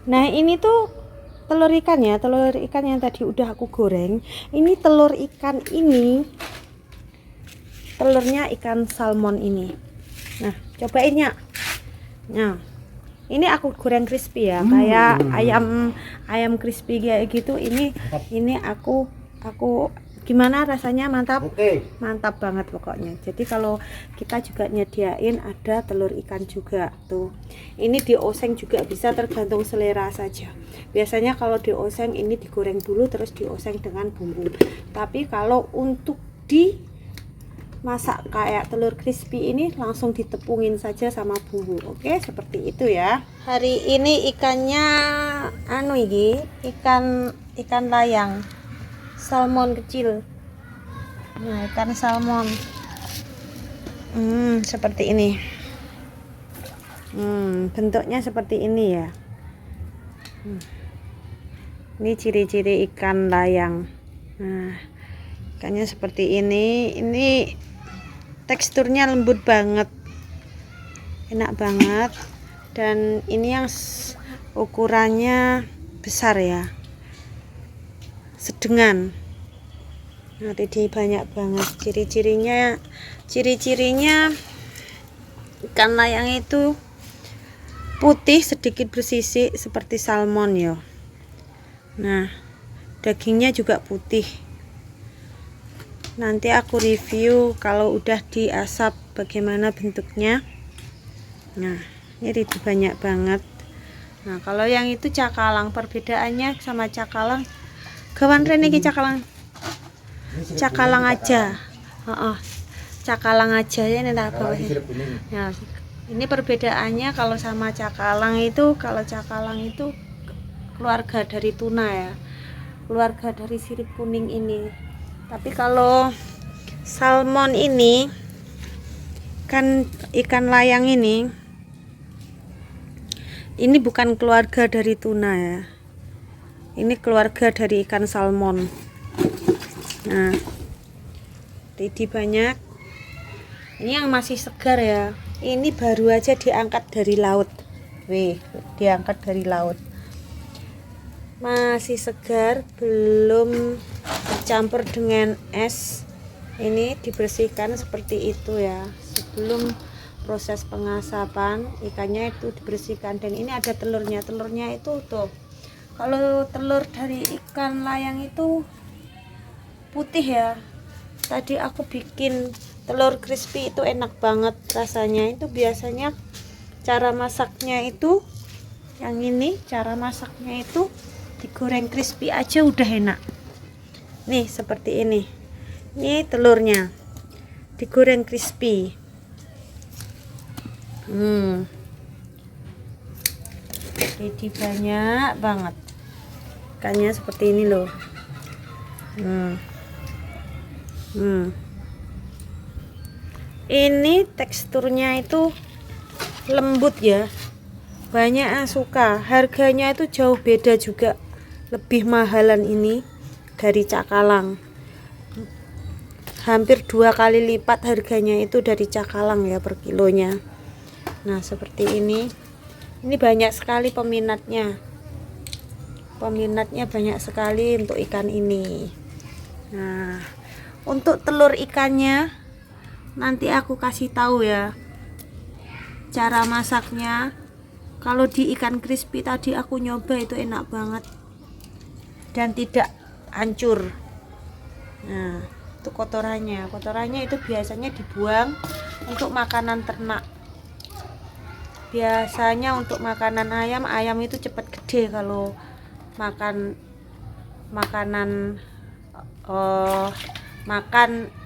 Nah ini tuh telur ikan ya, telur ikan yang tadi udah aku goreng. Ini telur ikan ini, telurnya ikan salmon ini. Nah cobain ya. Nah ini aku goreng crispy ya, kayak ayam crispy kayak gitu. Ini aku gimana rasanya, mantap. Mantap banget pokoknya. Jadi kalau kita juga nyediain ada telur ikan juga tuh. Ini dioseng juga bisa, tergantung selera saja. Biasanya kalau dioseng ini digoreng dulu terus dioseng dengan bumbu. Tapi kalau untuk dimasak kayak telur crispy ini langsung ditepungin saja sama bumbu. Oke, seperti itu ya. Hari ini ikannya ikan layang. Salmon kecil. Nah, ikan salmon seperti ini. Bentuknya seperti ini ya. Ini ciri-ciri ikan layang. Nah, ikannya seperti ini. Ini teksturnya lembut banget, enak banget. Dan ini yang ukurannya besar ya, sedengan. Nah, ini banyak banget ciri-cirinya ikan layang itu putih sedikit bersisik seperti salmon ya. Nah, dagingnya juga putih. Nanti aku review kalau udah diasap bagaimana bentuknya. Nah, ini banyak banget. Nah, kalau yang itu cakalang, perbedaannya sama cakalang gawan rene iki cakalang aja. Cakalang aja ya, ini tak bawa. Ya, ini perbedaannya kalau sama cakalang itu, keluarga dari tuna ya, keluarga dari sirip kuning ini. Tapi kalau salmon ini kan ikan layang ini bukan keluarga dari tuna ya, ini keluarga dari ikan salmon. Nah, ini banyak. Ini yang masih segar ya, ini baru aja diangkat dari laut. Diangkat dari laut, masih segar, belum campur dengan es. Ini dibersihkan seperti itu ya, sebelum proses pengasapan ikannya itu dibersihkan. Dan ini ada telurnya itu tuh. Kalau telur dari ikan layang itu putih ya. Tadi aku bikin telur crispy itu enak banget rasanya. Itu biasanya cara masaknya itu yang ini, cara masaknya itu digoreng crispy aja udah enak. Nih seperti ini. Ini telurnya digoreng crispy. Jadi banyak banget. Ikannya seperti ini loh. Ini teksturnya itu lembut ya, banyak yang suka. Harganya itu jauh beda juga, lebih mahalan ini dari cakalang, hampir 2 kali lipat harganya itu dari cakalang ya per kilonya. Nah seperti ini banyak sekali peminatnya banyak sekali untuk ikan ini. Nah, untuk telur ikannya nanti aku kasih tahu ya cara masaknya. Kalau di ikan crispy tadi aku nyoba itu enak banget dan tidak hancur. Nah, itu kotorannya itu biasanya dibuang untuk makanan ternak. Biasanya untuk makanan ayam itu cepat gede kalau makan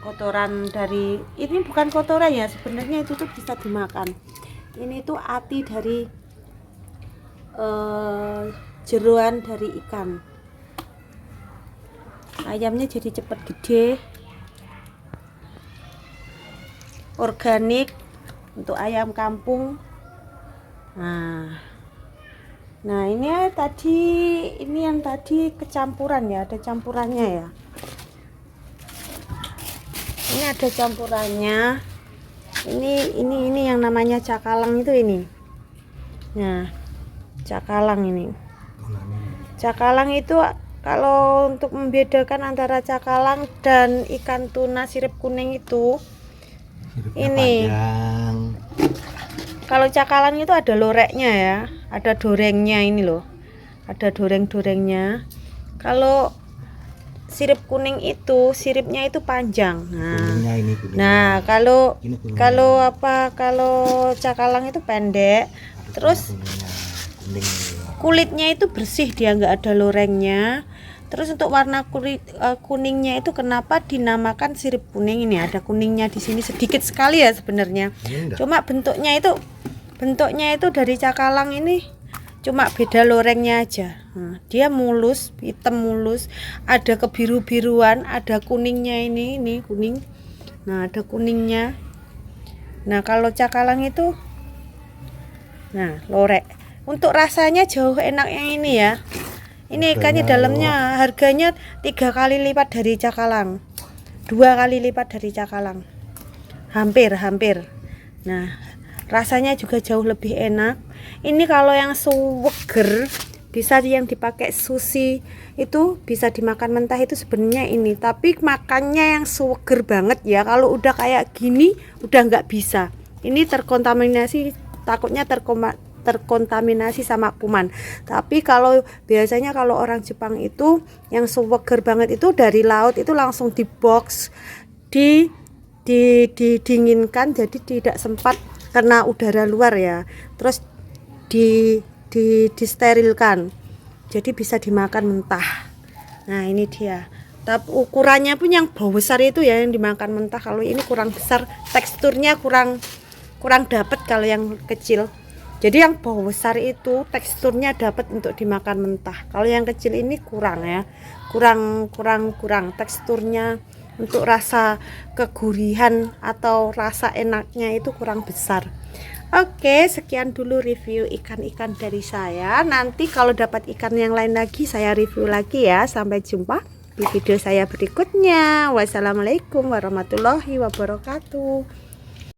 kotoran dari ini. Bukan kotoran ya sebenarnya, itu tuh bisa dimakan. Ini tuh ati dari jeroan dari ikan. Ayamnya jadi cepat gede, organik untuk ayam kampung. Nah ini yang tadi kecampuran ya, ada campurannya ya. Ini ada campurannya. Ini yang namanya cakalang itu ini. Nah, cakalang ini. Cakalang itu kalau untuk membedakan antara cakalang dan ikan tuna sirip kuning itu Siripnya ini panjang. kalau cakalang itu ada loreknya ya, ada dorengnya ini loh, ada doreng-dorengnya. Kalau sirip kuning itu siripnya itu panjang. Kuningnya ini kuningnya. Nah kalau Ini kuningnya. kalau cakalang itu pendek, terus Kuningnya. Kuning. kulitnya itu bersih, dia nggak ada lorengnya. Terus untuk warna kulit kuningnya itu kenapa dinamakan sirip kuning, ini ada kuningnya di sini sedikit sekali ya sebenarnya. Cuma bentuknya itu dari cakalang ini cuma beda lorengnya aja. Nah, dia mulus, hitam mulus, ada kebiru-biruan, ada kuningnya ini kuning. Nah, ada kuningnya. Nah, kalau cakalang itu lorek. Untuk rasanya jauh enak yang ini ya. Ini ikannya dalamnya harganya 3 kali lipat dari cakalang, 2 kali lipat dari cakalang, hampir. Nah, rasanya juga jauh lebih enak. Ini kalau yang seger bisa yang dipakai sushi itu bisa dimakan mentah itu sebenarnya ini. Tapi makannya yang seger banget ya. Kalau udah kayak gini udah nggak bisa. Ini terkontaminasi, takutnya terkontaminasi sama kuman. Tapi kalau biasanya kalau orang Jepang itu yang seger banget itu dari laut itu langsung di box, didinginkan, jadi tidak sempat kena udara luar ya. Terus disterilkan. Jadi bisa dimakan mentah. Nah, ini dia. Tapi ukurannya pun yang besar itu ya yang dimakan mentah. Kalau ini kurang besar, teksturnya kurang dapat kalau yang kecil. Jadi yang bau besar itu teksturnya dapat untuk dimakan mentah. Kalau yang kecil ini kurang ya. Kurang teksturnya untuk rasa kegurihan atau rasa enaknya itu kurang besar. Oke, sekian dulu review ikan-ikan dari saya. Nanti kalau dapat ikan yang lain lagi saya review lagi ya. Sampai jumpa di video saya berikutnya. Wassalamualaikum warahmatullahi wabarakatuh.